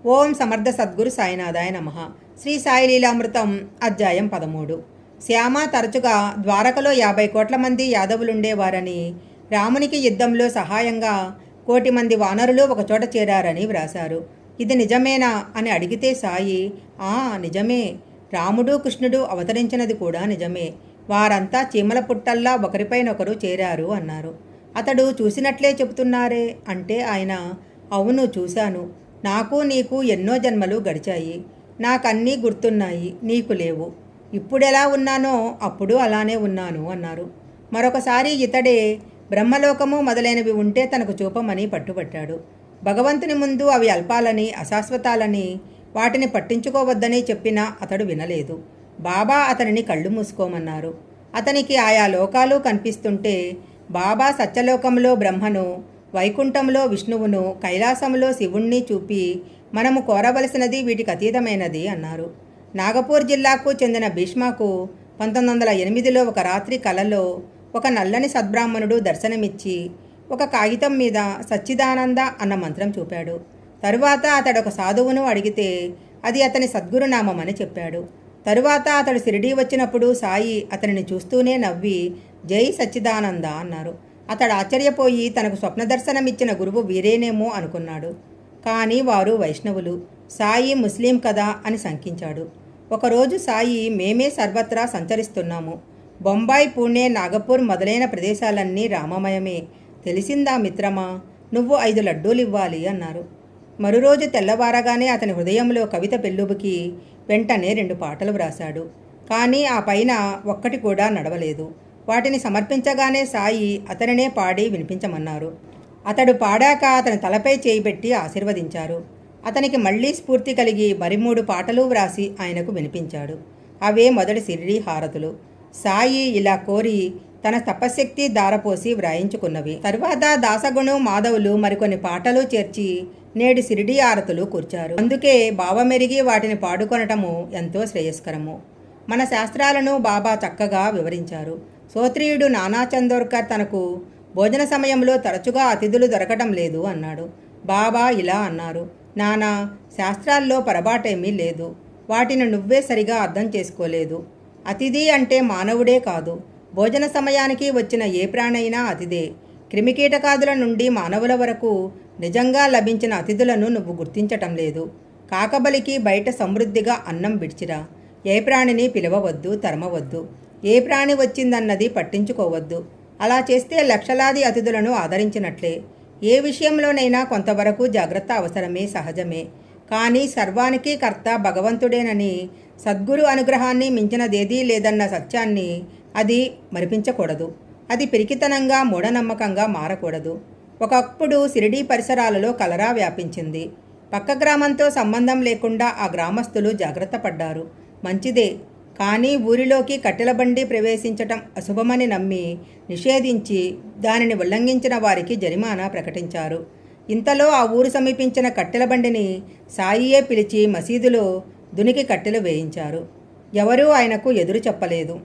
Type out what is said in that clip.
ఓం సమర్థ సద్గురు సాయినాథాయ నమః. శ్రీ సాయి లీలామృతం అధ్యాయం 13. శ్యామ తరచుగా ద్వారకలో 50 కోట్ల మంది యాదవులుండేవారని, రామునికి యుద్ధంలో సహాయంగా 1 కోటి మంది వానరులు ఒకచోట చేరారని వ్రాశారు. ఇది నిజమేనా అని అడిగితే సాయి, నిజమే. రాముడు కృష్ణుడు అవతరించినది కూడా నిజమే. వారంతా చీమల పుట్టల్లా ఒకరిపైనొకరు చేరారు అన్నారు. అతడు చూసినట్లే చెబుతున్నారే అంటే ఆయన, అవును చూశాను. నాకు నీకు ఎన్నో జన్మలు గడిచాయి. నాకన్నీ గుర్తున్నాయి, నీకు లేవు. ఇప్పుడెలా ఉన్నానో అప్పుడు అలానే ఉన్నాను అన్నారు. మరొకసారి ఇతడే బ్రహ్మలోకము మొదలైనవి ఉంటే తనకు చూపమని పట్టుబట్టాడు. భగవంతుని ముందు అవి అల్పాలని, అశాశ్వతాలని, వాటిని పట్టించుకోవద్దని చెప్పినా అతడు వినలేదు. బాబా అతనిని కళ్ళు మూసుకోమన్నారు. అతనికి ఆయా లోకాలు కనిపిస్తుంటే బాబా సత్యలోకంలో బ్రహ్మను, వైకుంఠంలో విష్ణువును, కైలాసంలో శివుణ్ణి చూపి మనము కోరవలసినది వీటికి అతీతమైనది అన్నారు. నాగపూర్ జిల్లాకు చెందిన భీష్మకు 1908లో ఒక రాత్రి కలలో ఒక నల్లని సద్బ్రాహ్మణుడు దర్శనమిచ్చి ఒక కాగితం మీద సచ్చిదానంద అన్న మంత్రం చూపాడు. తరువాత అతడు ఒక సాధువును అడిగితే అది అతని సద్గురునామమని చెప్పాడు. తరువాత అతడు షిరిడీ వచ్చినప్పుడు సాయి అతనిని చూస్తూనే నవ్వి జై సచ్చిదానంద అన్నారు. అతడు ఆశ్చర్యపోయి తనకు స్వప్న దర్శనమిచ్చిన గురువు వీరేనేమో అనుకున్నాడు. కానీ వారు వైష్ణవులు, సాయి ముస్లిం కదా అని శంకించాడు. ఒకరోజు సాయి, మేమే సర్వత్రా సంచరిస్తున్నాము. బొంబాయి, పూణే, నాగపూర్ మొదలైన ప్రదేశాలన్నీ రామమయమే. తెలిసిందా మిత్రమా, నువ్వు 5 లడ్డూలు ఇవ్వాలి అన్నారు. మరురోజు తెల్లవారగానే అతని హృదయంలో కవిత పెళ్ళుబుకి వెంటనే 2 పాటలు వ్రాశాడు. కానీ ఆ పైన ఒక్కటి కూడా నడవలేదు. వాటిని సమర్పించగానే సాయి అతనినే పాడి వినిపించమన్నారు. అతడు పాడాక అతని తలపై చేయిబెట్టి ఆశీర్వదించారు. అతనికి మళ్లీ స్ఫూర్తి కలిగి మరి 3 పాటలు వ్రాసి ఆయనకు వినిపించాడు. అవే మొదటి షిరిడీ హారతులు. సాయి ఇలా కోరి తన తపశ్శక్తి దారపోసి వ్రాయించుకున్నవి. తరువాత దాసగుణు, మాధవులు మరికొన్ని పాటలు చేర్చి నేడు షిరిడీ హారతులు కూర్చారు. అందుకే భావమెరిగి వాటిని పాడుకొనటము ఎంతో శ్రేయస్కరము. మన శాస్త్రాలను బాబా చక్కగా వివరించారు. శ్రోత్రియుడు నానా చందోర్కర్ తనకు భోజన సమయంలో తరచుగా అతిథులు దొరకటం లేదు అన్నాడు. బాబా ఇలా అన్నారు, నానా, శాస్త్రాల్లో పొరపాటేమీ లేదు. వాటిని నువ్వే సరిగా అర్థం చేసుకోలేదు. అతిథి అంటే మానవుడే కాదు, భోజన సమయానికి వచ్చిన ఏ ప్రాణైనా అతిథే. క్రిమికీటకాదుల నుండి మానవుల వరకు నిజంగా లభించిన అతిథులను నువ్వు గుర్తించటం లేదు. కాకబలికి బయట సమృద్ధిగా అన్నం విడిచిరా. ఏ ప్రాణిని పిలవవద్దు, తరమవద్దు. ఏ ప్రాణి వచ్చిందన్నది పట్టించుకోవద్దు. అలా చేస్తే లక్షలాది అతిథులను ఆదరించినట్లే. ఏ విషయంలోనైనా కొంతవరకు జాగ్రత్త అవసరమే, సహజమే. కానీ సర్వానికి కర్త భగవంతుడేనని, సద్గురు అనుగ్రహాన్ని మించినదేదీ లేదన్న సత్యాన్ని అది మరిపించకూడదు. అది పిరికితనంగా, మూఢనమ్మకంగా మారకూడదు. ఒకప్పుడు షిరిడీ పరిసరాలలో కలరా వ్యాపించింది. పక్క గ్రామంతో సంబంధం లేకుండా ఆ గ్రామస్తులు జాగ్రత్త పడ్డారు. మంచిదే. కానీ ఊరిలోకి కట్టెల బండి ప్రవేశించటం అశుభమని నమ్మి నిషేధించి దానిని ఉల్లంఘించిన వారికి జరిమానా ప్రకటించారు. ఇంతలో ఆ ఊరు సమీపించిన కట్టెల బండిని సాయియే పిలిచి మసీదులో దునికి కట్టెలు వేయించారు. ఎవరూ ఆయనకు ఎదురు చెప్పలేదు.